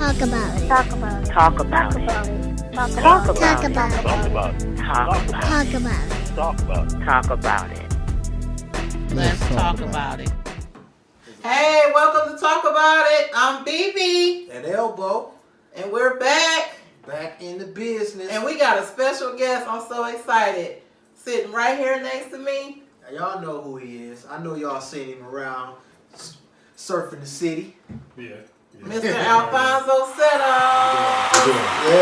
Talk about it. Talk about it. Talk about Talk it. about it. Talk Talk about it. about it. Talk about it. Talk about it. Talk about it. Talk about it. Let's talk about it. Hey, welcome to Talk About It. I'm BB, And Elbow, and we're back. back in the business. And we got a special guest. I'm so excited. Sitting right here next to me. Now, y'all know who he is. I know y'all seen him around surfing the city. Yeah. Mr. Alfonso Yeah,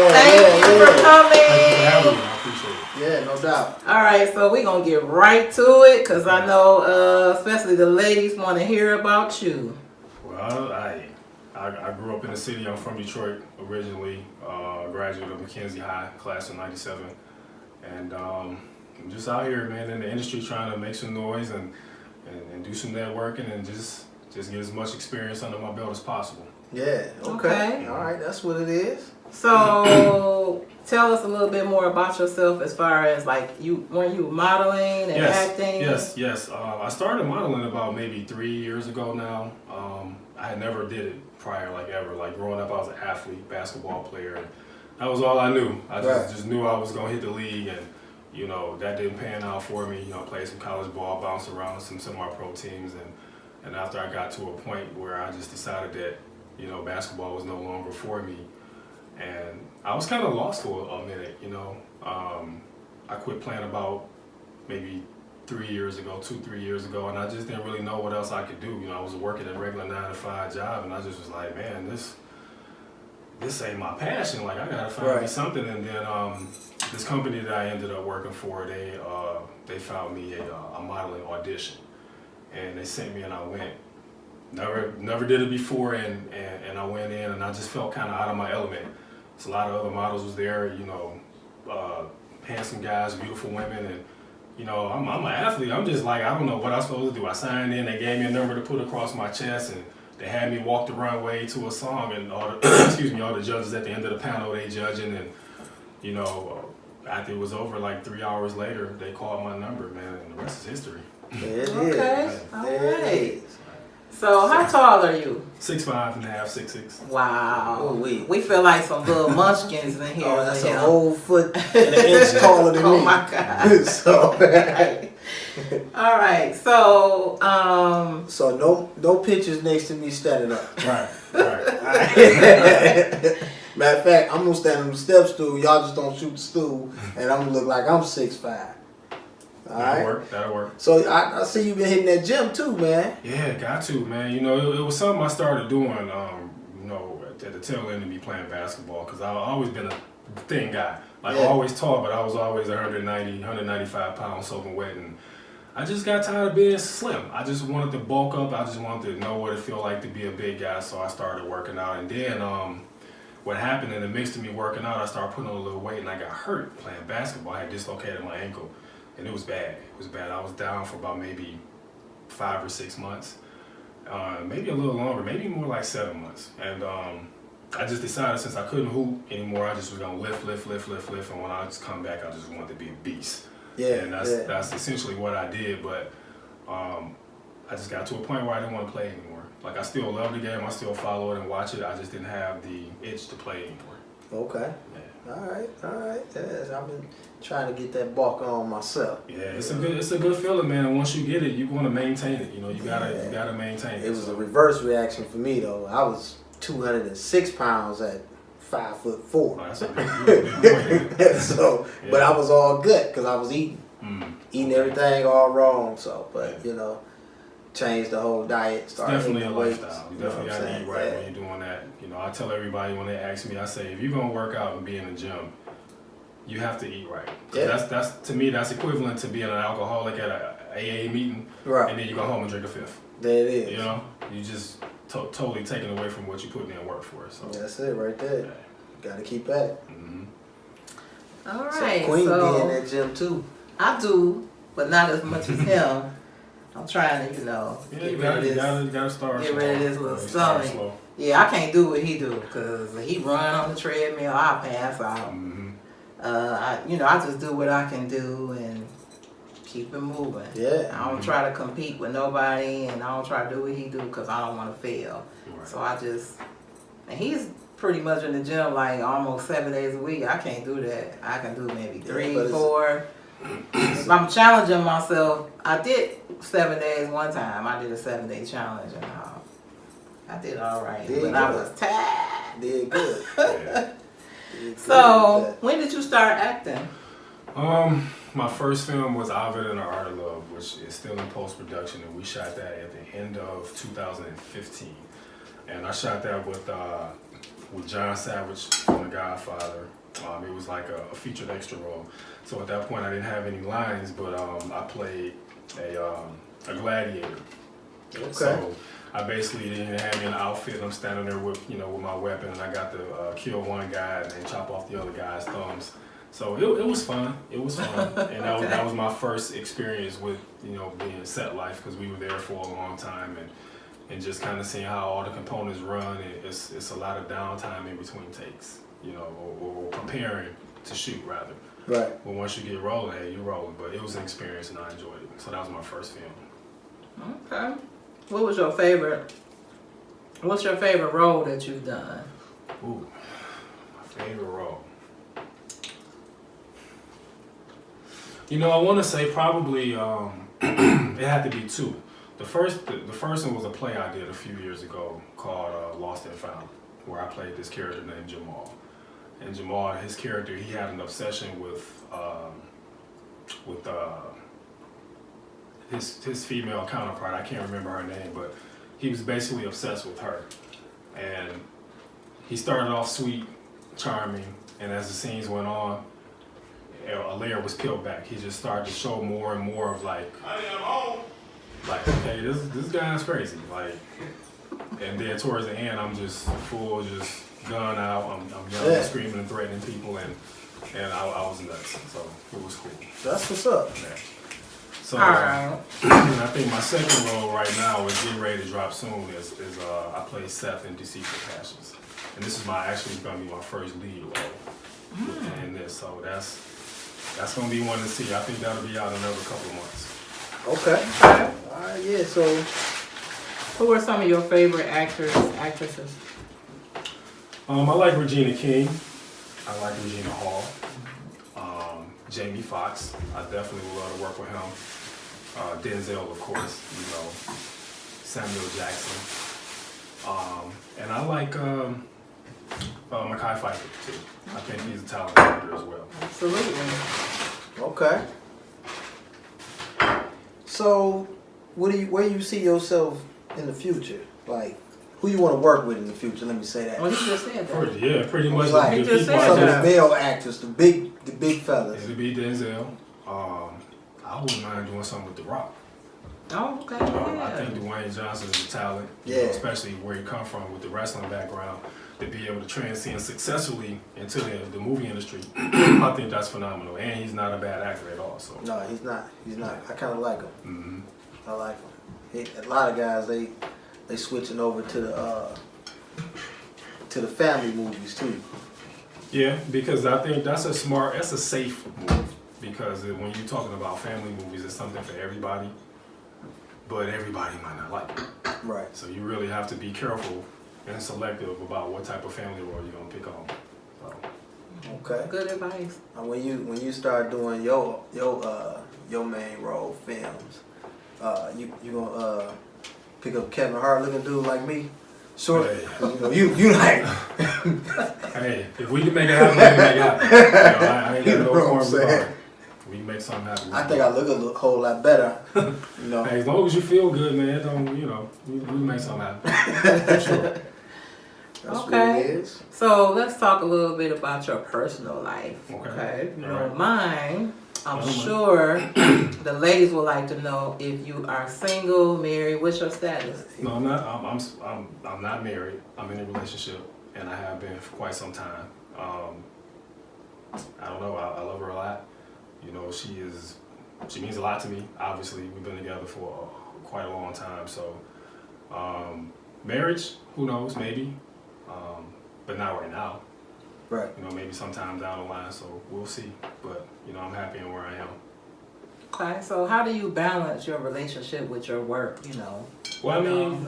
Thank you for coming. I appreciate it. Yeah, no doubt. All right, so we're going to get right to it because I know especially the ladies want to hear about you. Well, I grew up in the city. I'm from Detroit originally. Graduate of Mackenzie High, class of '97, and I'm just out here, man, in the industry trying to make some noise and do some networking and just get as much experience under my belt as possible. Yeah, okay. All right, that's what it is. So tell us a little bit more about yourself as far as like weren't you modeling and acting? Yes. I started modeling about maybe 3 years ago now. I had never did it prior, like ever. Like growing up, I was an athlete, basketball player, and that was all I knew. I just knew I was gonna hit the league, and you know that didn't pan out for me. You know, I played some college ball, bounced around some semi-pro teams, and after I got to a point where I just decided that you know basketball was no longer for me. And I was kind of lost for a minute, you know. I quit playing about maybe 3 years ago, 2-3 years ago, and I just didn't really know what else I could do. You know, I was working a regular 9-to-5 job, and I just was like, man, this ain't my passion. Like, I gotta find me something. And then this company that I ended up working for, they found me a modeling audition, and they sent me, and I went. Never did it before, and I went in, and I just felt kind of out of my element. So a lot of other models was there, you know, handsome guys, beautiful women, and you know, I'm an athlete. I'm just like, I don't know what I'm supposed to do. I signed in, they gave me a number to put across my chest, and they had me walk the runway to a song, and all the all the judges at the end of the panel, they judging, and you know, after it was over, like 3 hours later, they called my number, man, and the rest is history. There it Okay, is. all There right. it is. So how tall are you? 6'5.5", 6'6". Wow. Oh, we feel like some little munchkins in here. Oh, that's a whole foot and an inch taller than me. Oh my God. So, All right. So so no pictures next to me standing up. Right. Matter of fact, I'm gonna stand on the step stool. Y'all just don't shoot the stool, and I'm gonna look like I'm 6'5". All right. That'll work. So I see you been hitting that gym too, man. Yeah, got to, man. You know, it was something I started doing, you know, at the tail end of me playing basketball, because I've always been a thin guy. Like, always tall, but I was always 195 pounds soaking wet, and I just got tired of being slim. I just wanted to bulk up. I just wanted to know what it felt like to be a big guy, so I started working out. And then what happened in the mix of me working out, I started putting on a little weight, and I got hurt playing basketball. I had dislocated my ankle. And it was bad. I was down for about maybe 5 or 6 months, maybe a little longer, maybe more like 7 months. And I just decided since I couldn't hoop anymore, I just was gonna lift. And when I just come back, I just wanted to be a beast. Yeah. And that's essentially what I did. But I just got to a point where I didn't want to play anymore. Like, I still love the game. I still follow it and watch it. I just didn't have the itch to play anymore. Okay. Yeah. All right. Yes, I've been trying to get that bulk on myself. Yeah, it's a good feeling, man. And once you get it, you want to maintain it. You know, you gotta maintain it. It was a reverse reaction for me though. I was 206 pounds at 5'4". Oh, that's a big point. So, yeah. But I was all good because I was eating everything all wrong. So, but you know, changed the whole diet. It's definitely a weight. lifestyle. You definitely gotta eat right when you're doing that. You know, I tell everybody when they ask me, I say, if you're gonna work out and be in the gym, you have to eat right. That's to me, that's equivalent to being an alcoholic at a AA meeting, right? And then you go home and drink a fifth. There it is. You know, you just totally taken away from what you put in work for. So that's it right there. Yeah. Got to keep at it. all right. So Queen so be in that gym too. I do, but not as much as him. I'm trying to, you know, you gotta start. Get rid of this little stomach. Yeah, I can't do what he do because he run on the treadmill. I pass out. I just do what I can do and keep it moving. Yeah. I don't try to compete with nobody, and I don't try to do what he do because I don't want to fail. Right. So I just, and he's pretty much in the gym like almost 7 days a week. I can't do that. I can do maybe three, but 4. If I'm challenging myself, I did 7 days one time. I did a 7-day challenge and I did all right. Did but I good. was tired. Did good. Yeah. Did So, good. when did you start acting? My first film was Ovid and the Art of Love, which is still in post-production, and we shot that at the end of 2015. And I shot that with John Savage from The Godfather. It was like a featured extra role. So at that point, I didn't have any lines, but I played a gladiator. Okay. So I basically didn't have an outfit. I'm standing there with my weapon, and I got to kill one guy and then chop off the other guy's thumbs. So it was fun. It was fun, and that was my first experience with being set life, because we were there for a long time, and just kind of seeing how all the components run. It's a lot of downtime in between takes, or preparing to shoot rather. Right. But once you get rolling, hey, you're rolling. But it was an experience, and I enjoyed it. So that was my first film. Okay. What's your favorite role that you've done? Ooh, my favorite role. I want to say probably it had to be 2. The first one was a play I did a few years ago called Lost and Found, where I played this character named Jamal. And Jamal, his character, he had an obsession with his female counterpart. I can't remember her name, but he was basically obsessed with her. And he started off sweet, charming, and as the scenes went on, a layer was peeled back. He just started to show more and more of like, okay, this guy's crazy. Like, and then towards the end, I'm just gun out. I'm yelling, screaming, and threatening people, and I was nuts. So it was cool. That's what's up. Yeah. So All right. I think my second role right now is getting ready to drop soon. Is I play Seth in Deceitful Passions, and this is actually going to be my first lead role in this. So that's going to be one to see. I think that'll be out in another couple of months. Okay. All right. Yeah. So, Who are some of your favorite actresses? I like Regina King. I like Regina Hall. Jamie Foxx. I definitely would love to work with him. Denzel, of course. Samuel Jackson. And I like Mekhi Phifer too. I think he's a talented actor as well. Absolutely. okay. So, where do you see yourself in the future? Like, who you want to work with in the future? Let me say that. Well, he just said that. Pretty much. Like, He just said some of that. the male actors, the big fellas. It'll be Denzel. I wouldn't mind doing something with The Rock. Oh, okay. I think Dwayne Johnson is a talent, especially where he come from with the wrestling background, to be able to transcend successfully into the movie industry. I think that's phenomenal, and he's not a bad actor at all. So No, he's not. He's not. I kind of like him. Mm-hmm. I like him. A lot of guys they switching over to the family movies too. Yeah, because I think that's a safe move. Because when you're talking about family movies, it's something for everybody, but everybody might not like it. Right. So you really have to be careful and selective about what type of family role you're gonna pick on. So. Okay. Good advice. And when you start doing your main role films, you gonna pick up Kevin Hart looking dude like me? Sure. Hey. You like. Hey, if we can make it happen, we can make it happen. I ain't got no You know what I'm qualms about saying? it. We can make something happen. I think I look a whole lot better. Hey, as long as you feel good, man, we make something happen. For sure. That's Okay. what it is. So let's talk a little bit about your personal life. Okay. If you All don't right. mind, I'm I don't mind. sure the ladies would like to know if you are single, married. What's your status? No, I'm not. I'm not married. I'm in a relationship, and I have been for quite some time. I don't know. I love her a lot. She means a lot to me. Obviously, we've been together for quite a long time. So, marriage, who knows? Maybe, but not right now. Right. Maybe sometime down the line. So we'll see. But I'm happy in where I am. Okay, so how do you balance your relationship with your work? Well, I mean,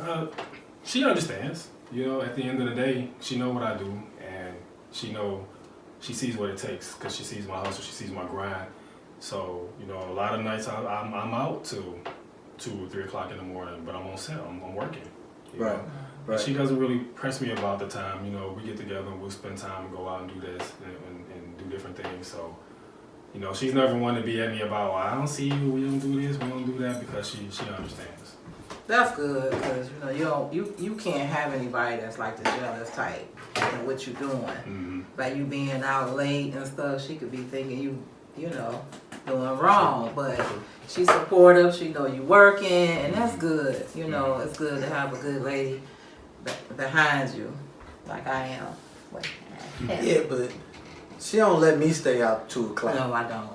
she understands. you know, at the end of the day, she know what I do, and she sees what it takes because she sees my hustle, she sees my grind. So, you know, a lot of nights I'm out till 2 or 3 o'clock in the morning, but I'm on set, I'm working. You know? Right. She doesn't really press me about the time. You know, we get together and we'll spend time and go out and do this and do different things. So, you know, she's never one to be at me about, well, I don't see you, we don't do this, we don't do that, because she understands. That's good, because you know you can't have anybody that's like the jealous type and what you doing. Mm-hmm. Like you being out late and stuff, she could be thinking you know doing wrong, but she's supportive. She know you working, and that's good. You know, it's good to have a good lady behind you, like I am. Wait, Yeah, but she don't let me stay out 2 o'clock. no, I don't.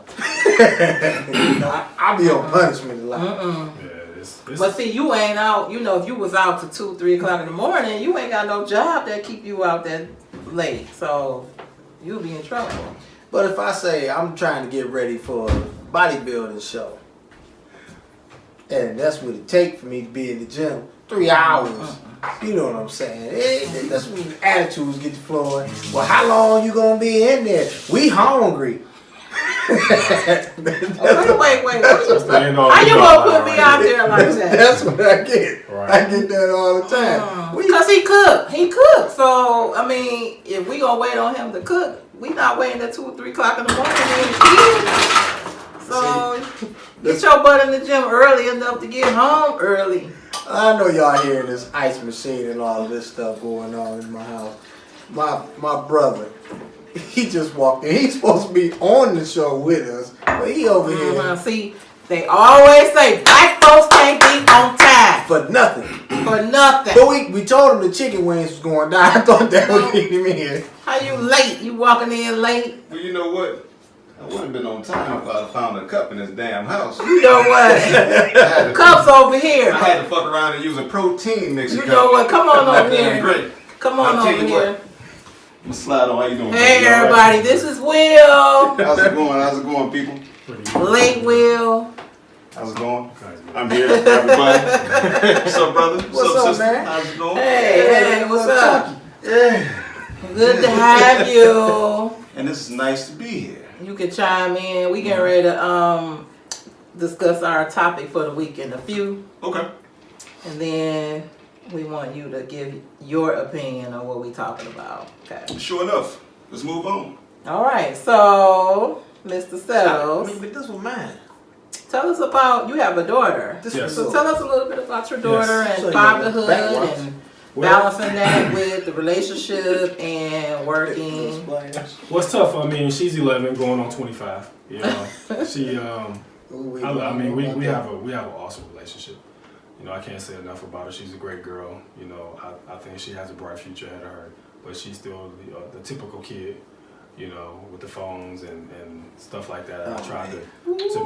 I be on punishment a lot. Mm-mm. Yeah, it's But see, you ain't out. You know, if you was out to 2, 3 o'clock in the morning, you ain't got no job that keep you out that late. So you'll be in trouble. But if I say I'm trying to get ready for a bodybuilding show, and that's what it take for me to be in the gym, 3 hours. You know what I'm saying? That's when attitudes get flowing. Well, how long you gonna be in there? We hungry. Wait. What you Staying How on you the gonna line put me right out there. there like that? That's what I get. Right. I get that all the time. Because he cook. He cook. So, I mean, if we gonna wait on him to cook, we not waiting at 2 or 3 o'clock in the morning to eat. So, get your butt in the gym early enough to get home early. I know y'all hearing this ice machine and all of this stuff going on in my house. My brother, he just walked in. He's supposed to be on the show with us, but he over here See, they always say black folks can't be on time. for nothing. For nothing. But we told him the chicken wings was going down. I thought that would get him in here. How you late? You walking in late? Well, you know what? I wouldn't have been on time if I found a cup in this damn house. You know what? Cups over here. I had to fuck around and use a protein mixer. You know what? Come on over Damn here. great. Come on I'll tell over you what. here. I'm gonna slide on. How you doing? Hey buddy? You all right? everybody, this is Will. How's it going? How's it going, people? Late Will. How's it going? I'm here, everybody. What's up, brother? What's up, sister? man? How's it going? Hey, what's up? Yeah. Good to have you. And this is nice to be here. You can chime in. We getting ready to discuss our topic for the week in a few. Okay. And then we want you to give your opinion on what we talking about. Okay. Sure enough. Let's move on. All right. So, Mr. Settles, But this was mine. tell us about, you have a daughter. Yes. So tell us a little bit about your daughter Yes. and So you fatherhood backwards. and Well- balancing that with the relationship and working. Well, it's tough. I mean, she's 11, going on 25. You know, she. I mean, we have an awesome relationship. You know, I can't say enough about her. She's a great girl. You know, I think she has a bright future ahead of her. But she's still the typical kid. You know, with the phones and stuff like that. I tried to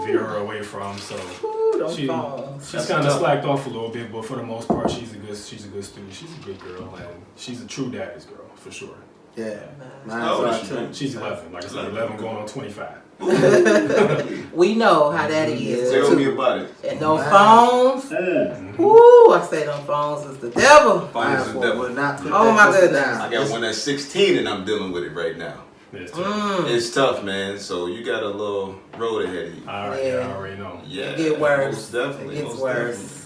veer her away from. So Ooh, those phones. she's kind of slacked off a little bit. But for the most part, she's a good student. She's a good girl, and she's a true daddy's girl for sure. Yeah. How old is Mine's she? too. She's 11. Like I said, 11 going on 25. We know how that is. Tell me about it. And no phones. Ooh, I say them phones is the devil. Finance is devil. Oh, my goodness. I got one that's 16 and I'm dealing with it right now. Yes, It's tough, man. So you got a little road ahead of you. I already know. Yeah. It get worse. Most definitely. It gets most worse. definitely.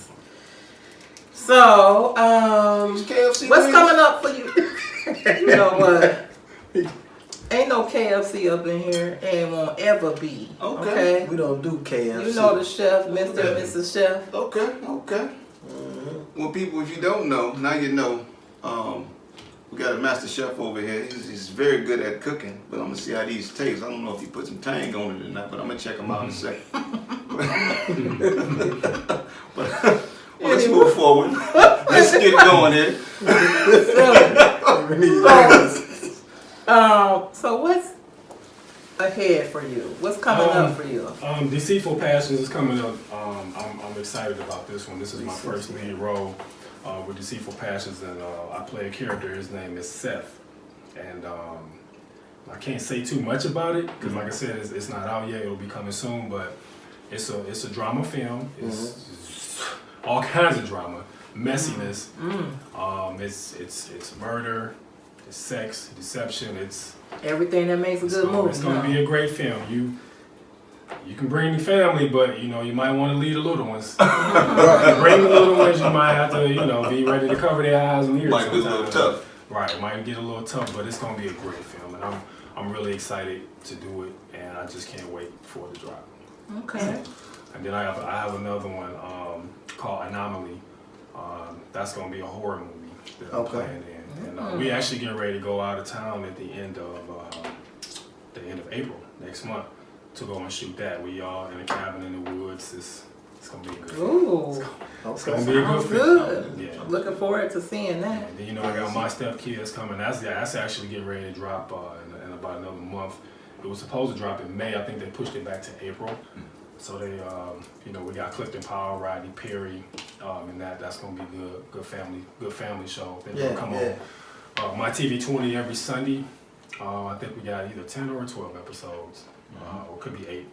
So, KFC what's wings? coming up for you? You know what? Ain't no KFC up in here and won't ever be. Okay. We don't do KFC. You know the chef, Mr. and Mrs. Chef. Okay. Well, people, if you don't know, now you know. We got a master chef over here. He's very good at cooking, but I'm gonna see how these taste. I don't know if he put some tang on it or not, but I'm gonna check them out in a second. Well, let's move forward. Let's get going here. So what's ahead for you? What's coming up for you? Deceitful Passions is coming up. I'm excited about this one. This is my first lead role with Deceitful Passions, and I play a character. His name is Seth, and I can't say too much about it because, like I said, it's not out yet. It'll be coming soon, but it's a drama film. It's all kinds of drama. messiness. It's murder, it's sex, deception. It's everything that makes a good movie. It's going to be a great film. You can bring the family, but you might want to leave the little ones. If you bring the little ones, you might have to be ready to cover their eyes and ears. Might be a little tough. Right, it might get a little tough, but it's going to be a great film, and I'm really excited to do it, and I just can't wait for it to drop. Okay. And then I have another one called Anomaly. That's going to be a horror movie that I'm playing in, and we actually getting ready to go out of town at the end of April next month to go and shoot that. We all in a cabin in the woods. It's gonna be a good film. Ooh. It's gonna be a good film. Good. Yeah. Looking forward to seeing that. And then I got My Stepkids coming. That's actually getting ready to drop in about another month. It was supposed to drop in May. I think they pushed it back to April. So they, we got Clifton Powell, Rodney Perry, and that's gonna be good family show. They're gonna come on My TV 20 every Sunday. I think we got either 10 or 12 episodes, or it could be 8.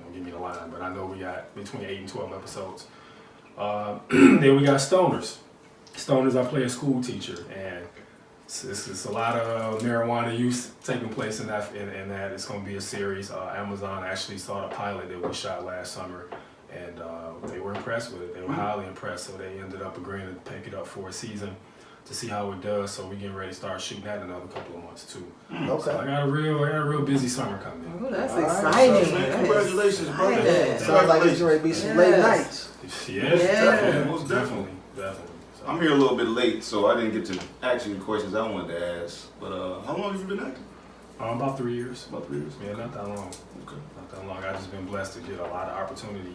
Don't give me the line, but I know we got between 8 and 12 episodes. Then we got Stoners. Stoners, I play a school teacher, and it's a lot of marijuana use taking place in that. It's going to be a series. Amazon actually saw the pilot that we shot last summer, and they were impressed with it. They were highly impressed, so they ended up agreeing to pick it up for a season to see how it does. So we're getting ready to start shooting that in another couple of months too. Okay. So I got a real busy summer coming. Oh, that's All right. exciting. Man, congratulations, brother. exciting. Sounds like it's going to be some late nights. Yes, Most definitely. So, I'm here a little bit late, so I didn't get to ask you the questions I wanted to ask. But how long have you been acting? about 3 years. About 3 years. Yeah, not that long. Okay. Not that long. I've just been blessed to get a lot of opportunity.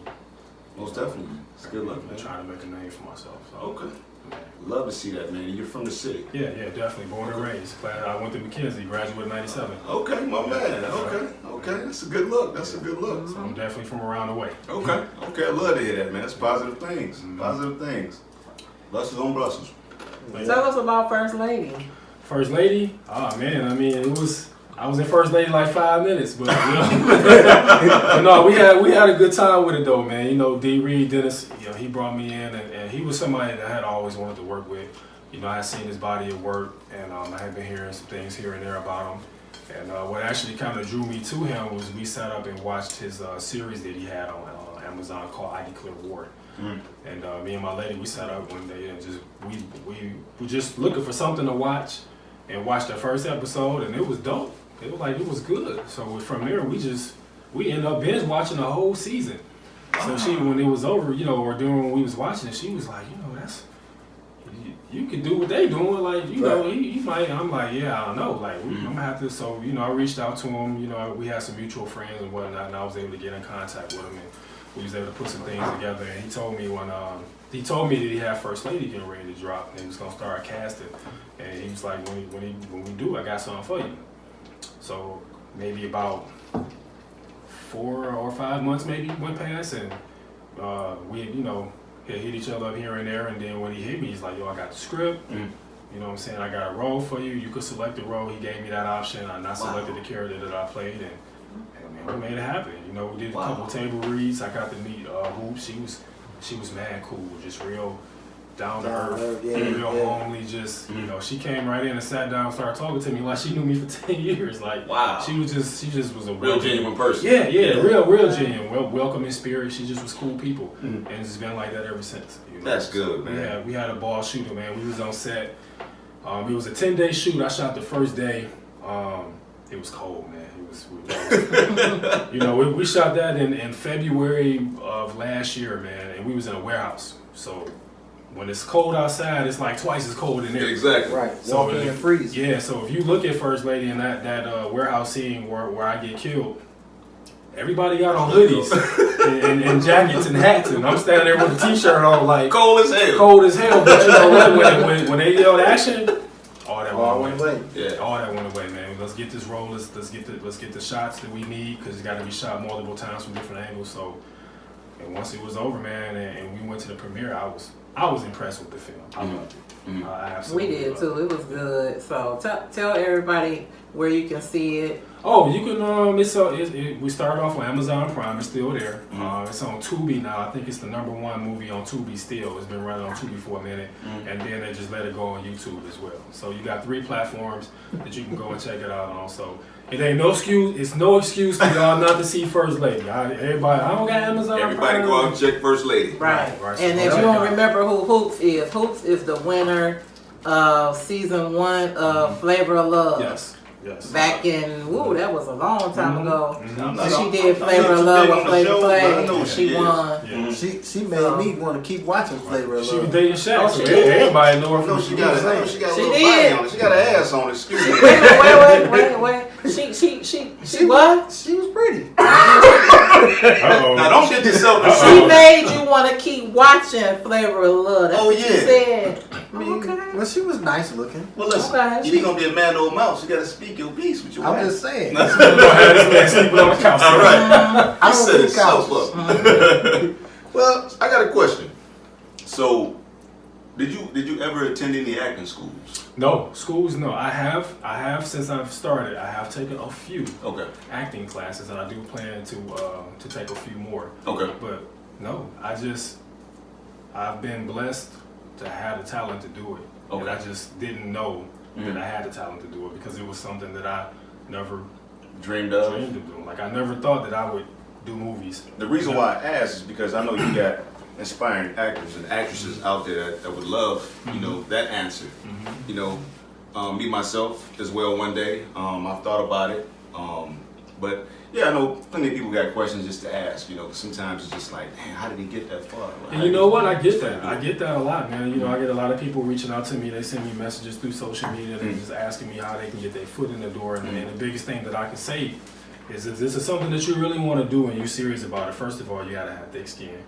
Most definitely. It's good luck, I'm man. trying to make a name for myself. So, Okay. yeah. Love to see that, man. You're from the city. Yeah, definitely. Born and raised. Glad I went to McKenzie, graduated in '97. Okay, my man. Okay. That's a good look. So I'm definitely from around the way. Okay. I love to hear that, man. That's positive things. Positive things. Blessings on blessings. Tell us about First Lady. First Lady? Oh man, I mean I was in First Lady like 5 minutes, but no, we had a good time with it though, man. D. Reed Dennis, he brought me in, and he was somebody that I had always wanted to work with. I had seen his body of work, and I had been hearing some things here and there about him. And what actually kind of drew me to him was we sat up and watched his series that he had on Amazon called I Declare War. And me and my lady, we sat up one day and we were just looking for something to watch, and watched that first episode, and it was dope. It was good. So from there, we ended up binge watching the whole season. So when it was over, or during when we was watching it, she was like, that's, you can do what they doing, like, he might. I'm like, yeah, I don't know, like, I'm gonna have to. So I reached out to him. We had some mutual friends and whatnot, and I was able to get in contact with him, and we was able to put some things together. And he told me that he had First Lady getting ready to drop, and he was gonna start casting. And he was like, when we do, I got something for you. So maybe about 4 or 5 months maybe went past, and we hit each other up here and there. And then when he hit me, he's like, yo, I got the script. You know what I'm saying? I got a role for you. You could select the role. He gave me that option. I selected the character that I played, and we made it happen. We did a couple table reads. I got to meet Hoop. She was mad cool, just real down to earth, real homely. Just she came right in and sat down, and started talking to me like she knew me for 10 years. Like, wow, she just was a real genuine person. Yeah, real genuine, welcoming spirit. She just was cool people, and it's been like that ever since. That's good, man. We had a ball shooting, man. We was on set. It was a 10-day shoot. I shot the first day. It was cold, man. We shot that in February of last year, man, and we was in a warehouse. So when it's cold outside, it's like twice as cold in there. Exactly. Right. Walking and freezing. Yeah. So if you look at First Lady in that warehouse scene where I get killed, everybody got on hoodies and jackets and hats, and I'm standing there with a t-shirt on, like cold as hell. But when they yelled action, all that went away. Yeah. All that went away, man. Let's get this roll. Let's get the shots that we need, because it's got to be shot multiple times from different angles. So, and once it was over, man, and we went to the premiere, I was impressed with the film. I loved it. I absolutely We did loved too. It was good. So tell everybody where you can see it? Oh, you can. We started off on Amazon Prime. It's still there. It's on Tubi now. I think it's the #1 movie on Tubi still. It's been running on Tubi for a minute, and then they just let it go on YouTube as well. So you got 3 platforms that you can go and check it out on. So it ain't no excuse. It's no excuse for y'all not to see First Lady. Everybody, I don't got Amazon. Everybody Prime. go out and check First Lady. Right. Right. And if you don't remember who Hoops is the winner of season 1 of Flavor of Love. Yes. Back in, that was a long time ago. Mm-hmm. She did Flavor of Love with Flavor Flav, and she won. Yeah. She made me want to keep watching Flavor of Love. She was dating Shaq. Oh, So she did? everybody know her from. She got a little She body on it. She got an ass on it. Excuse me. Wait. She what? She was pretty. Uh-oh. Now don't get yourself in She trouble. made you want to keep watching Flavor of Love. That's Oh, what yeah. she said. I mean, well, she was nice looking. Well, listen, Okay. if you're gonna be a man or a mouse, you gotta speak your piece with your I'm wife. just saying. We're gonna have this man sleeping on the couch. All right. I You don't set think yourself couches. up. Well, I got a question. So, did you ever attend any acting schools? No, schools, no. I have since I've started. I have taken a few Okay. acting classes, and I do plan to take a few more. Okay. But no, I've been blessed to have the talent to do it, and Okay. I just didn't know that I had the talent to do it because it was something that I never Dreamed of? dreamed of doing. Like I never thought that I would do movies. The reason why I asked is because I know you got inspiring actors and actresses out there that would love, you know, that answer. You know, me myself as well one day. I've thought about it. But yeah, I know plenty of people got questions just to ask, you know, 'cause sometimes it's just like, man, how did he get that far? And you know what? I get that. I get that a lot, man. You know, I get a lot of people reaching out to me. They send me messages through social media and just asking me how they can get their foot in the door. And the biggest thing that I can say is if this is something that you really want to do and you're serious about it, first of all, you got to have thick skin.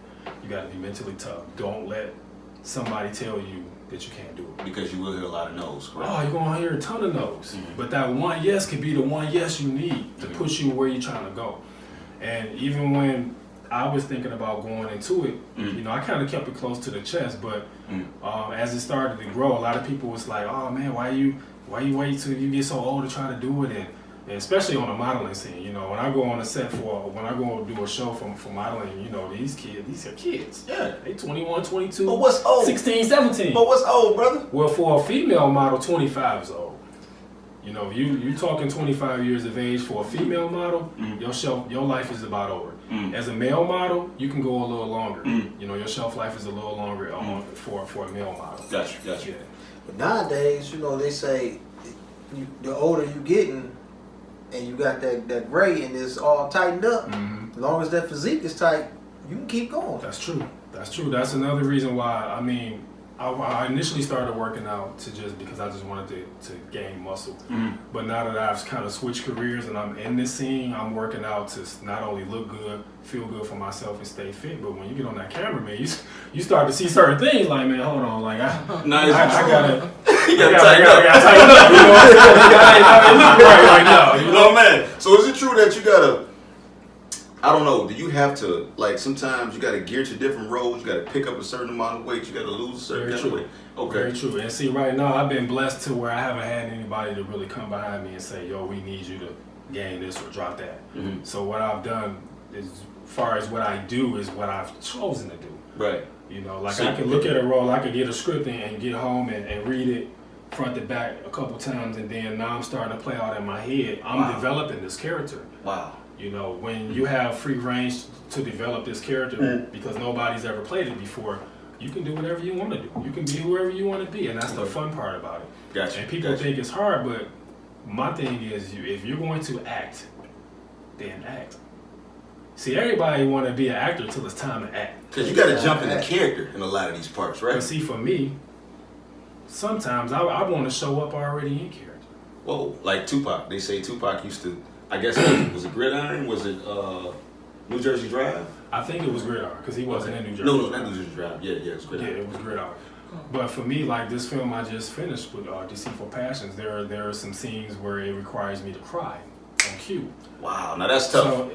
You got to be mentally tough. Don't let somebody tell you that you can't do it. Because you will hear a lot of no's, correct? Oh, you're going to hear a ton of no's. But that one yes could be the one yes you need to push you where you're trying to go. And even when I was thinking about going into it, you know, I kind of kept it close to the chest. But as it started to grow, a lot of people was like, oh man, why you wait till you get so old to try to do it? And especially on the modeling scene, you know, when I go on a set when I go do a show for modeling, you know, these are kids. Yeah. They 21, 22, But what's old? 16, 17. But what's old, brother? Well, for a female model, 25 is old. You know, you talking 25 years of age for a female model, your life is about over. As a male model, you can go a little longer. You know, your shelf life is a little longer for a male model. Gotcha. Yeah. But nowadays, you know, they say the older you getting, and you got that gray and it's all tightened up. As long as that physique is tight, you can keep going. That's true. That's another reason why. I mean, I initially started working out because I just wanted to gain muscle. But now that I've kind of switched careers and I'm in this scene, I'm working out to not only look good, feel good for myself, and stay fit. But when you get on that camera, man, you start to see certain things. Like, man, hold on, like I gotta. You gotta tighten up. You know what I'm saying? It look right now. You know? Oh man. So is it true that you gotta? I don't know. Do you have to, like, sometimes you gotta gear to different roles? You gotta pick up a certain amount of weight. You gotta lose a certain amount of weight. Okay. Very true. And see, right now I've been blessed to where I haven't had anybody to really come behind me and say, "Yo, we need you to gain this or drop that." So what I've done is, as far as what I do, is what I've chosen to do. Right. You know, like So I can look at a role, I could get a script and get home and read it front to back a couple times, and then now I'm starting to play out in my head. I'm developing this character. Wow. You know, when you have free range to develop this character because nobody's ever played it before, you can do whatever you want to do. You can be whoever you want to be, and that's the fun part about it. Gotcha. And people think it's hard, but my thing is, if you're going to act, then act. See, everybody want to be an actor until it's time to act. Because you gotta jump in the character in a lot of these parts, right? But see, for me, sometimes I want to show up already in character. Whoa, like Tupac. They say Tupac used to, I guess, was it Gridiron? Was it New Jersey Drive? I think it was Gridiron, because he wasn't in New Jersey. No, not New Jersey Drive. Yeah, it's Yeah, Gridiron. it was Gridiron. But for me, like this film I just finished with Deceitful Passions, there are some scenes where it requires me to cry on cue. Wow, now that's tough. So,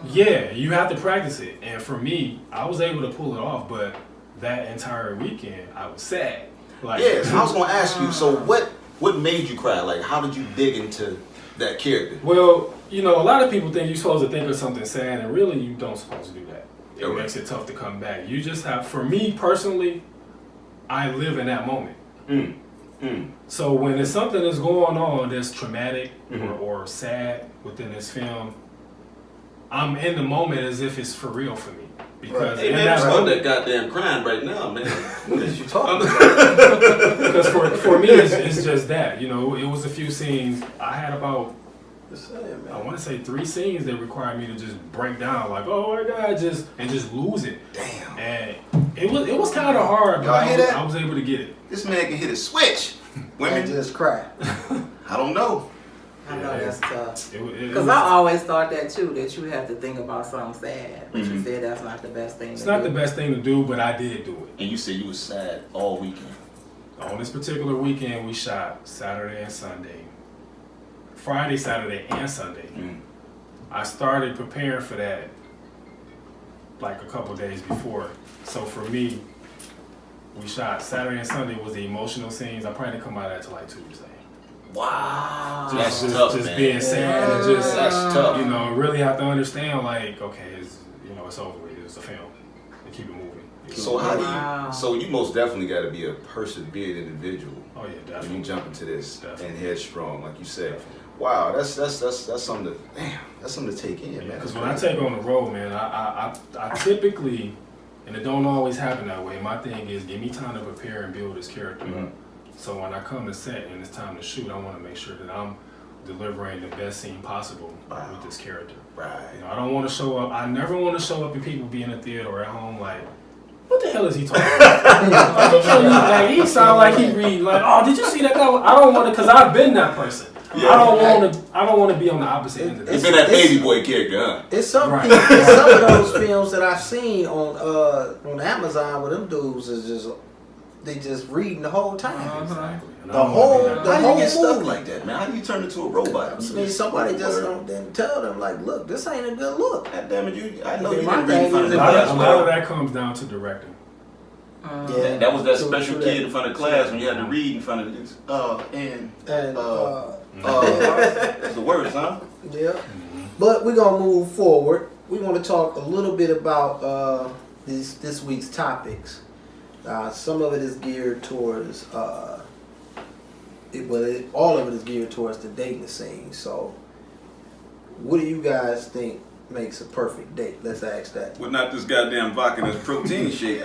yeah, you have to practice it. And for me, I was able to pull it off, but that entire weekend, I was sad. Like, Yes, I was gonna ask you. So what What made you cry? Like, how did you dig into that character? Well, you know, a lot of people think you're supposed to think of something sad, and really you don't supposed to do that. It Okay. makes it tough to come back. You just have, for me personally, I live in that moment. So when there's something that's going on that's traumatic or sad within this film, I'm in the moment as if it's for real for me. Because Hey in man, that I'm about moment, that goddamn crying right now, man. What is you talking about? because for me it's just that, you know, it was a few scenes. I had about, I want to say 3 scenes that required me to just break down, like, oh my God, just lose it. Damn. And it was kind of hard, but Y'all hear that? I was able to get it. This man can hit a switch. And Women, just cry. I don't know. I know that's tough. It Because I always thought that too, that you have to think about something sad. But you said that's not the best thing It's to not do. the best thing to do, but I did do it. And you said you was sad all weekend. On this particular weekend, we shot Saturday and Sunday. Friday, Saturday, and Sunday. I started preparing for that like a couple days before. So for me, we shot Saturday and Sunday was the emotional scenes. I probably didn't come out of that till like Tuesday. Wow. Just, That's tough, just man. being sad and just, That's tough. you know, really have to understand, like, okay, it's, you know, it's over with. It's a film. And keep it moving. So how do Wow. you? So you most definitely got to be a persevere individual Oh yeah, when definitely. you jump into this Definitely. and headstrong, like you said. Definitely. Wow, that's something to that's something to take in, man. Because when I take on the road, man, I typically, and it don't always happen that way. My thing is, give me time to prepare and build this character up. So when I come to set and it's time to shoot, I want to make sure that I'm delivering the best scene possible with this character. Right. You know, I don't want to show up. I never want to show up and people be in the theater or at home like, what the hell is he talking about? Like, he sound like he read like, oh, did you see that guy? I don't want to, because I've been that person. Yeah. I don't want to be on the opposite end of You've this. been that baby boy character, huh? It's some Right. people, some of those films that I've seen on Amazon with them dudes is just they just reading the whole time. Exactly. And I The don't wanna whole- be that. the How do you get stuck movie. like that, man? How do you turn into a robot? I mean, somebody just didn't tell them like, look, this ain't a good look. God damn it, I know Yeah, you my didn't read in thing front of is the that- class. A lot of that comes down to directing. Yeah, That was that true, special true kid that. in front of class when you had to read in front of this. And The words, huh? yeah. But we're gonna move forward. We want to talk a little bit about this week's topics. Some of it is geared towards all of it is geared towards the dating scene. So, what do you guys think makes a perfect date? Let's ask that. Well, not this goddamn vodka and this protein shake.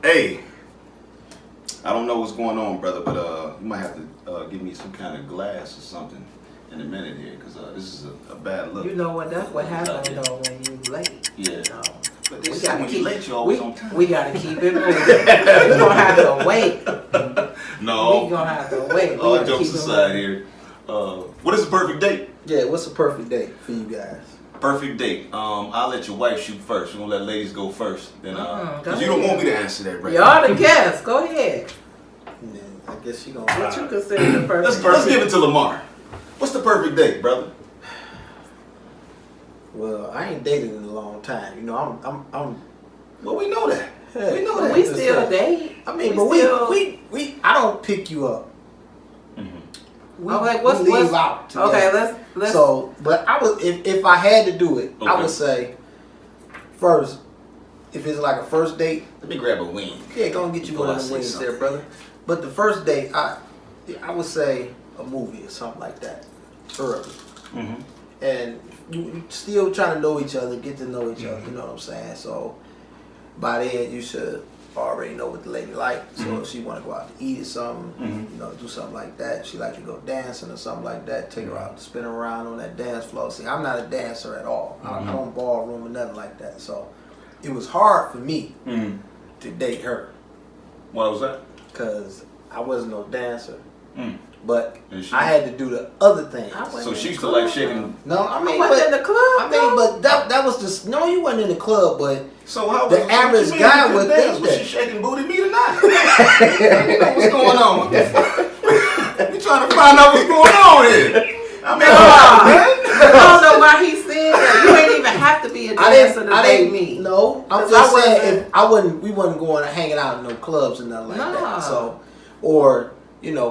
Hey, I don't know what's going on, brother, but you might have to give me some kind of glass or something in a minute here, because this is a bad look. You know what? That's what happens though when you late. Yeah. No. But they say when you late, you always on time. We gotta keep it moving. We're gonna have to wait. No. We're gonna have to wait. We All gotta jokes keep it aside moving. here. What is a perfect date? Yeah, what's a perfect date for you guys? Perfect date. I'll let your wife shoot first. We're gonna let ladies go first. Then, go because you don't want me to answer that right Y'all the guests. Go ahead. Yeah, I guess you gonna. What you consider the perfect? Let's give it to Lamar. What's the perfect date, brother? Well, I ain't dated in a long time. You know, I'm. Well, we know that. Hey, We know But that. we still date. I mean, We but still- we. I don't pick you up. We, Okay, we leave what's out together. okay? Let's. So, but I would if I had to do it, I Okay. would say first, if it's like a first date, Let me grab a wing. yeah, go and get you Before one I of the say wings something. there, brother. But the first date, I would say a movie or something like that, early, and you still trying to know each other, get to know each other. You know what I'm saying? So by then you should already know what the lady like. So if she want to go out to eat or something, you know, do something like that. If she like to go dancing or something like that, take her out, spin her around on that dance floor. See, I'm not a dancer at all. I don't ballroom or nothing like that. So it was hard for me to date her What was that? because I wasn't no dancer. Mm. But And she- I had to do the other things. I wasn't So in she the used to club. like shaking. No, I mean, wasn't but, in the club. I mean, but that was just no. You wasn't in the club, but So how The was average what you mean guy you would couldn't think dance? Was that. she shaking booty meat or not? You know what's going on? We trying to find out what's going on here. I mean, I don't know why he said that. You ain't even have to be a dancer to date me. No, I'm 'Cause just I saying wasn't- if I wouldn't, we wasn't going hanging out in no clubs and nothing like Nah. that. So, or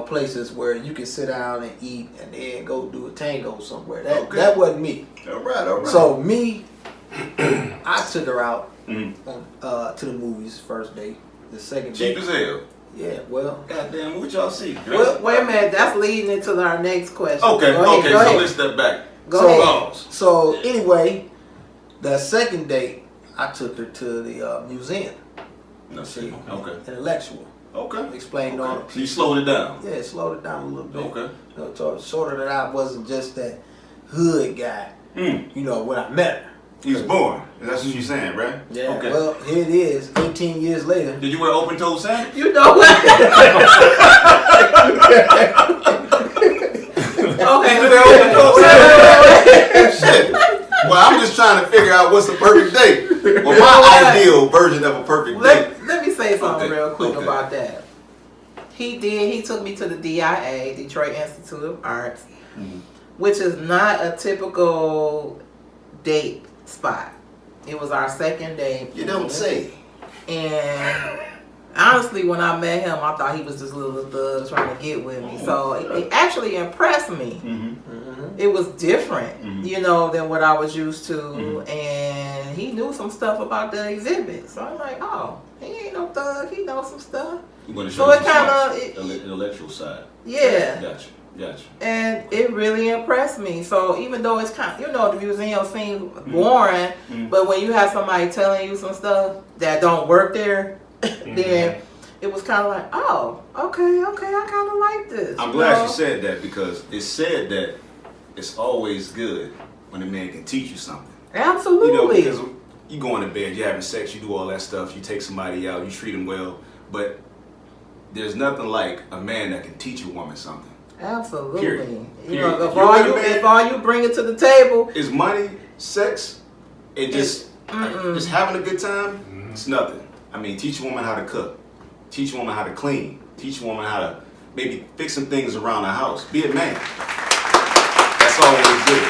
places where you can sit down and eat and then go do a tango somewhere. That wasn't me. All right. So me, I took her out to the movies first day. The second day. Cheap as hell. Yeah, well. Goddamn, what y'all see? Well, wait a minute, that's leading into our next question. Okay, Go ahead. so let's step back. Go ahead. So anyway, the second date, I took her to the museum. No, see. Okay. Intellectual. Okay. Explained on. So you slowed it down. Yeah, it slowed it down a little bit. Okay. Showed her that I wasn't just that hood guy. When I met her. He was born. That's what you're saying, right? Yeah. Okay. Well, here it is, 18 years later. Did you wear open-toed sandals? You know what? Okay. Shit. Well, I'm just trying to figure out what's the perfect date. Well, my ideal version of a perfect date. Let me say something real quick Okay. about that. He took me to the DIA, Detroit Institute of Arts, which is not a typical date spot. It was our second date. You don't say. And honestly, when I met him, I thought he was just a little thug trying to get with me. So it actually impressed me. It was different, than what I was used to. And he knew some stuff about the exhibit. So I'm like, oh, he ain't no thug. He knows some stuff. You want to So show it kind of intellectual side. Yeah. Gotcha. And it really impressed me. So even though it's kind of, the museum seems boring, but when you have somebody telling you some stuff that don't work there, then it was kind of like, oh, okay, I kind of like this. I'm glad you said that because it said that it's always good when a man can teach you something. Absolutely. Because you go into bed, you're having sex, you do all that stuff, you take somebody out, you treat them well, but there's nothing like a man that can teach a woman something. Absolutely. Period. If all you bring it to the table is money, sex, and just having a good time, it's nothing. I mean, teach a woman how to cook, teach a woman how to clean, teach a woman how to maybe fix some things around the house. Be a man. That's always good.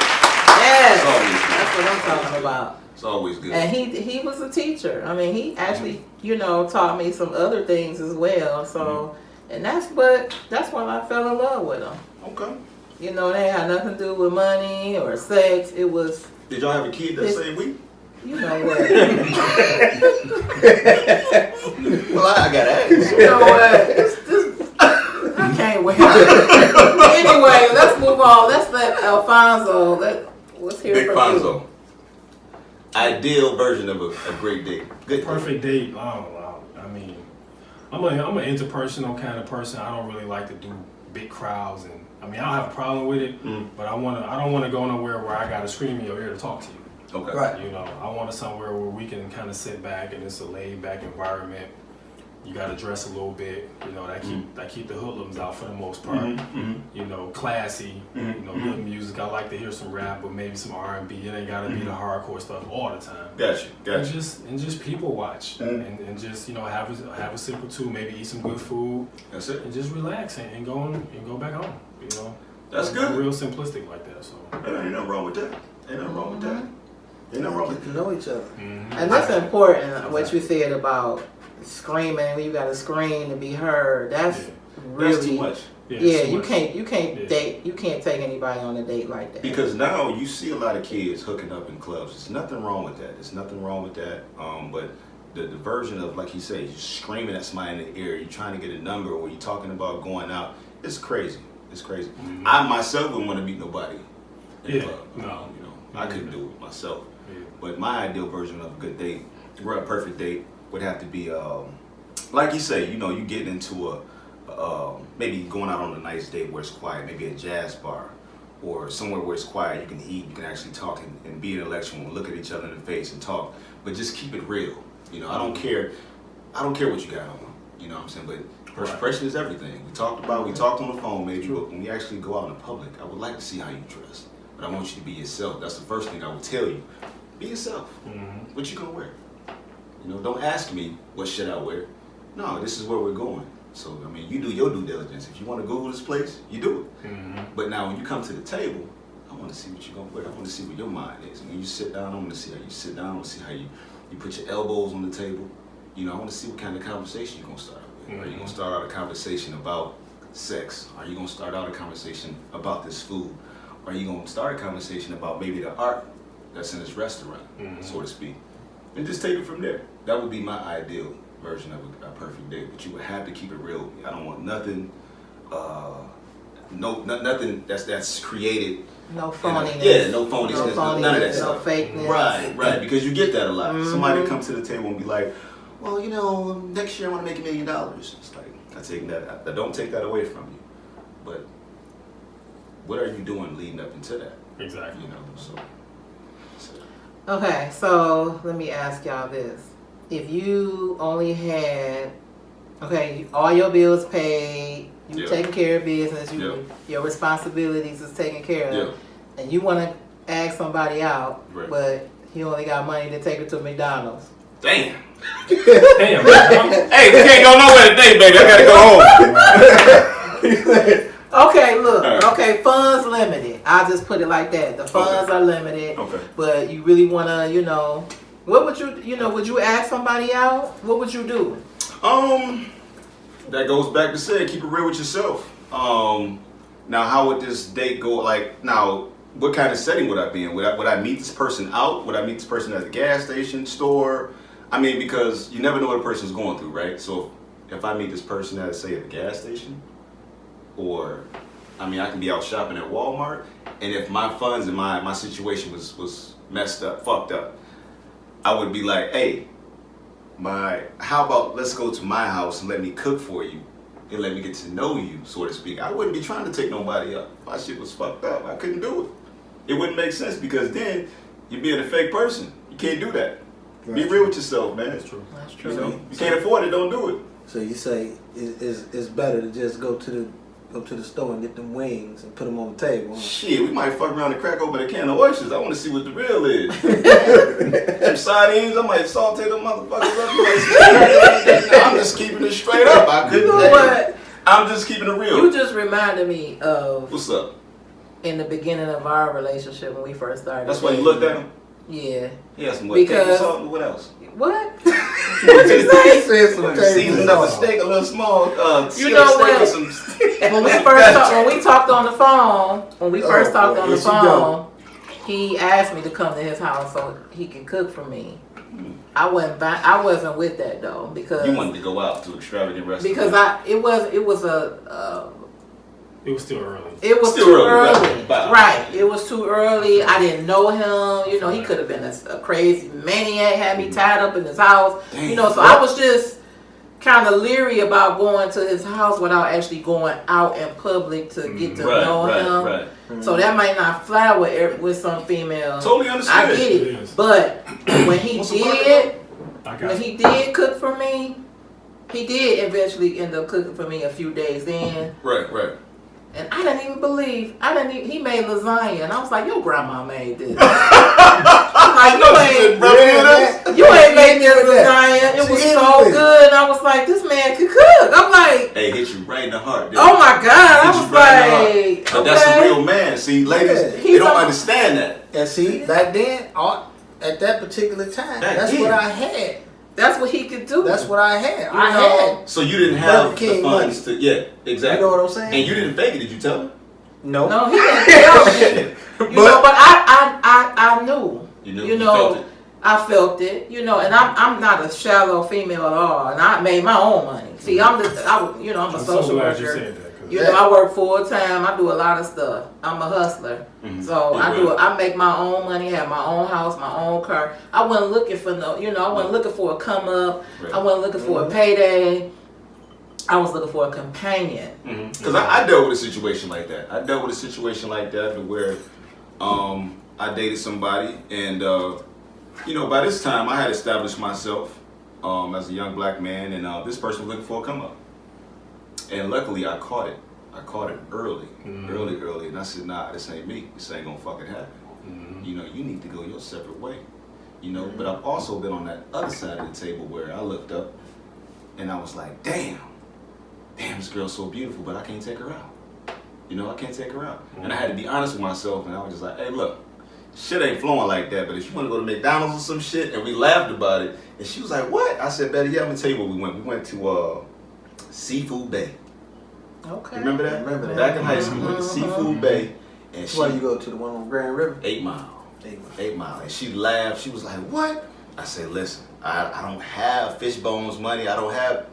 Yes, that's what I'm talking about. It's always good. And he was a teacher. I mean, he actually, taught me some other things as well. So, and that's when I fell in love with him. Okay. They had nothing to do with money or sex. It was. Did y'all have a kid that same week? You know what? Well, I gotta ask. You know what? I can't wait. Anyway, let's move on. Let's let Alfonso. Let's hear Big from Fonzo. you. Ideal version of a great date. Good perfect date. I mean, I'm an interpersonal kind of person. I don't really like to do big crowds, and I mean, I don't have a problem with it, but I don't want to go nowhere where I gotta scream in your ear to talk to you. Okay. Right. I want it somewhere where we can kind of sit back and it's a laid back environment. You got to dress a little bit, that keep the hoodlums out for the most part. Classy, good music. I like to hear some rap, but maybe some R&B. It ain't got to be the hardcore stuff all the time. Gotcha. And just people watch and just have a sip or two, maybe eat some good food. That's it. And just relax and go back home. That's good. I'm real simplistic like that. So ain't nothing wrong with that. Ain't nothing wrong with that. Get to know each other. And that's important. What you said about screaming when you got to scream to be heard. That's really That's too much. You can't date. You can't take anybody on a date like that. Because now you see a lot of kids hooking up in clubs. There's nothing wrong with that. But the version of, like you say, you're screaming at somebody in the ear, you're trying to get a number, or you're talking about going out. It's crazy. I myself wouldn't want to meet nobody in the club. No. I couldn't do it myself. But my ideal version of a good date, or a perfect date, would have to be, like you say, you get into maybe going out on a nice date where it's quiet, maybe a jazz bar, or somewhere where it's quiet, you can eat, you can actually talk and be intellectual and look at each other in the face and talk, but just keep it real. I don't care what you got on, you know what I'm saying, but first impression is everything. We talked on the phone maybe, but when we actually go out in public, I would like to see how you dress, but I want you to be yourself. That's the first thing I would tell you. Be yourself. What you gonna wear? Don't ask me what should I wear. No, this is where we're going. So, I mean, you do your due diligence. If you want to Google this place, you do it. But now when you come to the table, I want to see what you're going to wear. I want to see what your mind is. When you sit down, I want to see how you sit down. I want to see how you put your elbows on the table. I want to see what kind of conversation you're going to start out with. Are you going to start out a conversation about sex? Are you gonna start out a conversation about this food? Are you gonna start a conversation about maybe the art that's in this restaurant, so to speak? And just take it from there. That would be my ideal version of a perfect date. But you would have to keep it real. I don't want nothing, nothing that's created. No phoniness. Yeah, no phoniness. None of that no stuff. fakeness. Right. Because you get that a lot. Somebody come to the table and be like, well, you know, next year I want to make $1 million. It's like, I don't take that away from you. But what are you doing leading up into that? Exactly. You know, so. Okay, so let me ask y'all this. If you only had, all your bills paid, you taking care of business, your responsibilities is taken care of, and you want to ask somebody out, but he only got money to take her to McDonald's. Damn. Damn. Hey, we can't go nowhere today, baby. I gotta go home. Okay, look. Okay, funds limited. I'll just put it like that. The funds are limited. Okay. But you really want to, what would you, would you ask somebody out? What would you do? That goes back to saying, keep it real with yourself. Now, how would this date go? Like, now, what kind of setting would I be in? Would I meet this person out? Would I meet this person at the gas station, store? I mean, because you never know what a person's going through, right? So if I meet this person at, say, at the gas station, or, I mean, I can be out shopping at Walmart, and if my funds and my situation was messed up, fucked up, I would be like, hey, how about let's go to my house and let me cook for you and let me get to know you, so to speak. I wouldn't be trying to take nobody up. If my shit was fucked up, I couldn't do it. It wouldn't make sense, because then you're being a fake person. You can't do that. Be real with yourself, man. That's true. That's true. You know, you can't afford it, don't do it. So you say it's better to just go to the store and get them wings and put them on the table. Huh? Shit, we might fuck around and crack open a can of oysters. I want to see what the real is. Some sardines, I might saute them motherfuckers up. I'm just keeping it straight up. I couldn't. You know what? I'm just keeping it real. You just reminded me of What's up? in the beginning of our relationship when we first started. That's why you looked at him? Yeah. He had some what? Because- Table salt and what else? What? What'd you say? Said some Seasoning of a steak, a little small. You know what? When we talked on the phone, he asked me to come to his house so he could cook for me. I wasn't with that though, because You wanted to go out to extravagant restaurants. because it was still early. It was Still too early, early. right. Right. It was too early. I didn't know him. You know, he could have been a crazy maniac, had me tied up in his house. Damn. You know, so I was just kind of leery about going to his house without actually going out in public to get to know him. Right. So that might not fly with some female. Totally understand. I get it. It is. But when he I got when you. he did cook for me, he did eventually end up cooking for me a few days in. Right. And I didn't even believe. He made lasagna, and I was like, "Your grandma made this." I'm like, you ain't made this lasagna. It was so good. And I was like, "This man could cook." I'm like, Hey, hit you right in the heart. Dude. "Oh my god!" I Hit you was right in the heart. like, But that's a real man. See, ladies, they don't understand that. And see, back then, at that particular time, that's what I had. That's what he could do. That's what I had. You know? Had. So you didn't have Burger King the funds to, exactly. You know what I'm saying? And you didn't fake it, did you tell him? No. No, he didn't tell me. But I knew. You knew. You You know, felt it. I felt it. You know, and I'm not a shallow female at all, and I made my own money. See, I'm a I'm so social glad you worker. said that. 'cause You know, I work full time. I do a lot of stuff. I'm a hustler, so I make my own money, have my own house, my own car. I wasn't looking for I wasn't looking for a come up. Right. I wasn't looking for a payday. I was looking for a companion. Because I dealt with a situation like that. I dealt with a situation like that where I dated somebody, and by this time I had established myself as a young black man, and this person was looking for a come up. And luckily I caught it. I caught it early, and I said, nah, this ain't me. This ain't gonna fucking happen. You know, you need to go your separate way. You know, but I've also been on that other side of the table where I looked up and I was like, damn, this girl's so beautiful, but I can't take her out. You know, I can't take her out. And I had to be honest with myself, and I was just like, hey, look, shit ain't flowing like that, but if you want to go to McDonald's or some shit, and we laughed about it, and she was like, what? I said, Betty, I'm going to tell you where we went. We went to Seafood Bay. Okay. Remember that? Remember that. Back in high school, we went to Seafood Bay, and Where you go to the one on Grand River? 8 Mile. 8 Mile. 8 Mile. And she laughed. She was like, "What?" I said, "Listen, I don't have fish bones money. I don't have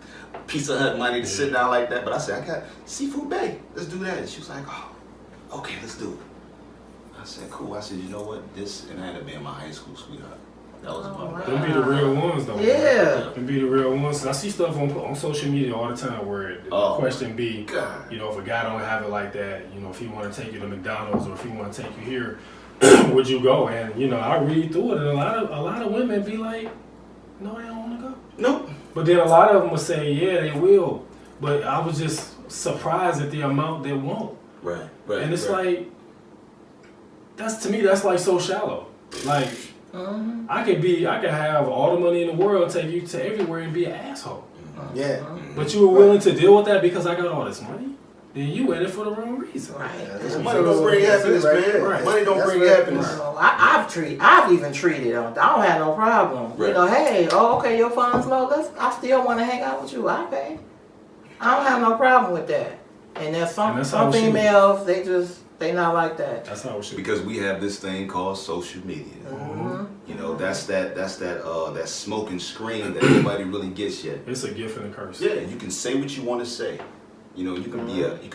Pizza Hut money to sit down like that. But I said, I got Seafood Bay. Let's do that." And she was like, "Oh, okay, let's do it." I said, "Cool." I said, "You know what? This," and I ended up being my high school sweetheart. That was about Them be the real ones, though. Yeah. Them be the real ones. I see stuff on social media all the time where the question be, God. you know, if a guy don't have it like that, you know, if he want to take you to McDonald's or if he want to take you here, would you go? And you know, I read through it, and a lot of women be like, no, they don't want to go. Nope. But then a lot of them will say, yeah, they will. But I was just surprised at the amount they won't. Right. And it's like, to me, that's like so shallow. Like, I could have all the money in the world, take you to everywhere and be an asshole. Yeah. But you were willing to deal with that because I got all this money? Then you in it for the wrong reason. Right. Money don't bring happiness, man. Right. Money don't That's bring right. happiness. Well, I've even treated them. I don't have no problem. Right. You know, hey, okay, your funds low. I still want to hang out with you. I pay. I don't have no problem with that. And there's some And that's how it should be. females, they not like that. That's how it should be. Because we have this thing called social media. You know, that's that smoking screen that nobody really gets yet. It's a gift and a curse. Yeah, you can say what you want to say. You know, you can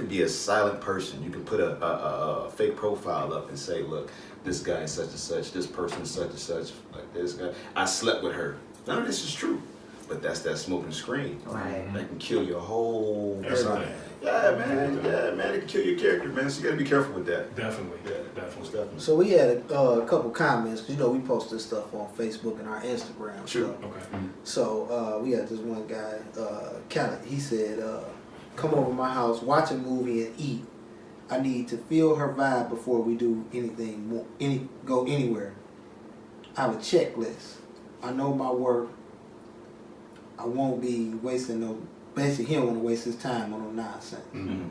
be a silent person. You can put a fake profile up and say, "Look, this guy is such and such. This person is such and such. Like this guy, I slept with her." None of this is true, but that's that smoking screen. Right. That can kill your whole Everything. Yeah, man, it can kill your character, man. So you gotta be careful with that. Definitely. Yeah, Definitely. So we had a couple comments, 'cause you know we post this stuff on Facebook and our Instagram. Sure. stuff. Okay. So we had this one guy, he said, "Come over to my house, watch a movie and eat. I need to feel her vibe before we do anything more, go anywhere. I have a checklist. I know my worth. I won't be wasting no. Basically, he don't want to waste his time on no nonsense." Mm-hmm.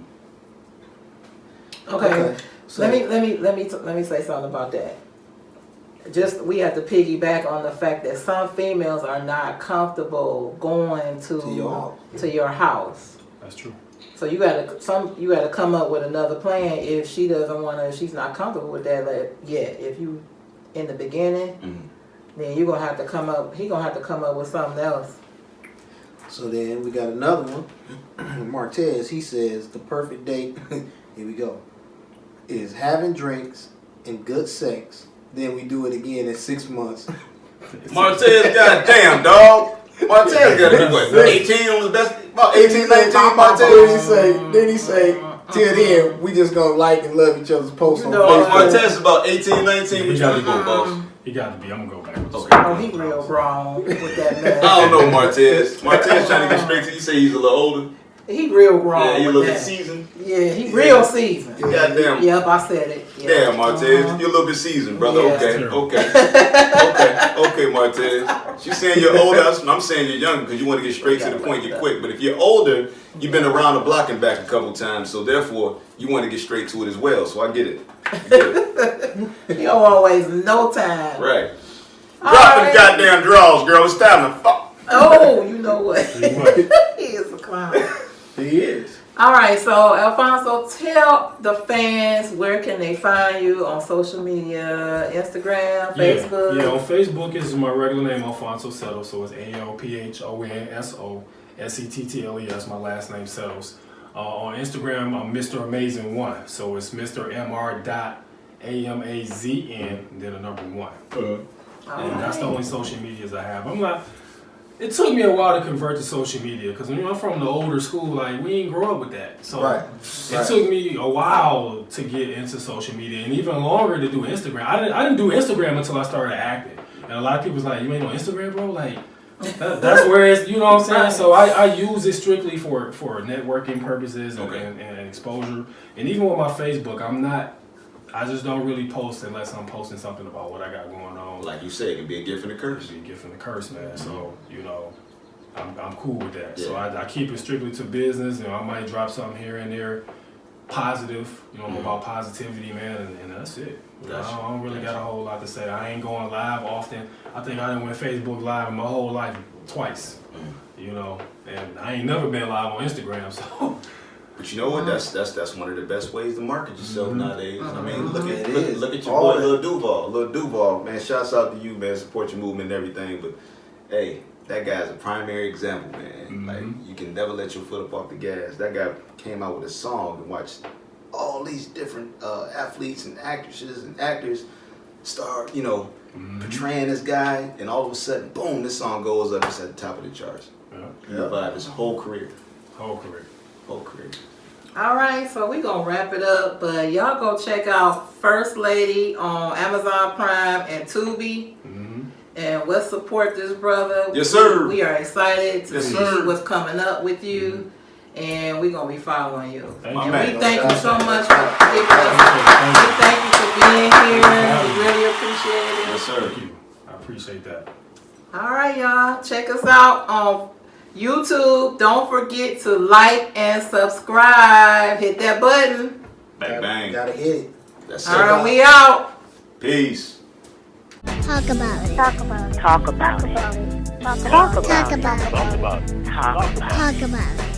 Okay. So Let me say something about that. Just we have to piggyback on the fact that some females are not comfortable going to your house. That's true. So you gotta come up with another plan if she doesn't want to. If she's not comfortable with that, if you in the beginning, then you're gonna have to come up. He gonna have to come up with something else. So then we got another one. Martez, he says the perfect date. Here we go. Is having drinks and good sex. Then we do it again in 6 months. Martez, goddamn dog. Martez got to be what? 18 on the best. About 18, 19. Martez. Then he say, till then we just gonna like and love each other's posts on Facebook. Martez is about 18, 19. Which one you go, boss? He got to be. I'm gonna go back with this. Okay. Oh, he real grown with that mess. I don't know, Martez. Martez trying to get straight to you. Say he's a little older. He real grown. Yeah, he a with little bit that. seasoned. Yeah, he real seasoned. Goddamn. Yep, I said it. Yeah. Damn, Martez, you're a little bit seasoned, brother. Yeah. Okay, Martez. She's saying you're older. I'm saying you're younger because you want to get straight to the point. You're quick. But if you're older, you've been around the block and back a couple times, so therefore you want to get straight to it as well. So I get it. You don't want to waste no time. Right. All Drop right. them goddamn drawers, girl. It's time to fuck. Oh, you know what? He is a clown. He is. All right, so Alfonso, tell the fans where can they find you on social media, Instagram, Facebook. Yeah, on Facebook is my regular name, Alfonso Settles. So it's ALPHONSOSETTLES. My last name Settles. On Instagram, I'm Mr. Amazing 1. So it's Mr. MR.AMAZN, then the number 1. And that's the only social medias I have. It took me a while to convert to social media because when I'm from the older school, like we ain't grow up with that. So it took me a while to get into social media and even longer to do Instagram. I didn't do Instagram until I started acting. And a lot of people's like, you ain't on Instagram, bro? Like that's where it's, you know what I'm saying? So I use it strictly for networking purposes and exposure. And even with my Facebook, I just don't really post unless I'm posting something about what I got going on. Like you said, it can be a gift and a curse. It can be a gift and a curse, man. So, you know, I'm cool with that. Yeah. So I keep it strictly to business. You know, I might drop something here and there, positive. You know, I'm about positivity, man, and that's it. Gotcha. I don't really got a whole lot to say. I ain't going live often. I think I done went Facebook Live in my whole life twice. You know, and I ain't never been live on Instagram, so But you know what? That's one of the best ways to market yourself nowadays. I mean, look at your All boy that. Lil Duval, man. Shouts out to you, man. Support your movement and everything. But hey, that guy's a primary example, man. Like you can never let your foot up off the gas. That guy came out with a song and watched all these different athletes and actresses and actors start, portraying this guy, and all of a sudden, boom, this song goes up. It's at the top of the charts. He revived his whole career. Whole career. All right, so we gonna wrap it up, but y'all go check out First Lady on Amazon Prime and Tubi, and let's support this brother. Yes, sir. We are excited to Yes, see sir. what's coming up with you, and we gonna be following you. Thank My you. man. We thank you so much for giving us. We thank you for being here. We really appreciate it. Yes, sir. Thank you. I appreciate that. All right, y'all. Check us out on YouTube. Don't forget to like and subscribe. Hit that button. Bang, bang. Gotta hit it. That's All right, it. we out. Peace. Talk about it. Talk about it. Talk about it. Talk Talk about it. about it. Talk about it.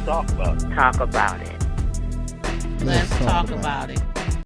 Talk about it. Talk about it. Let's talk about it.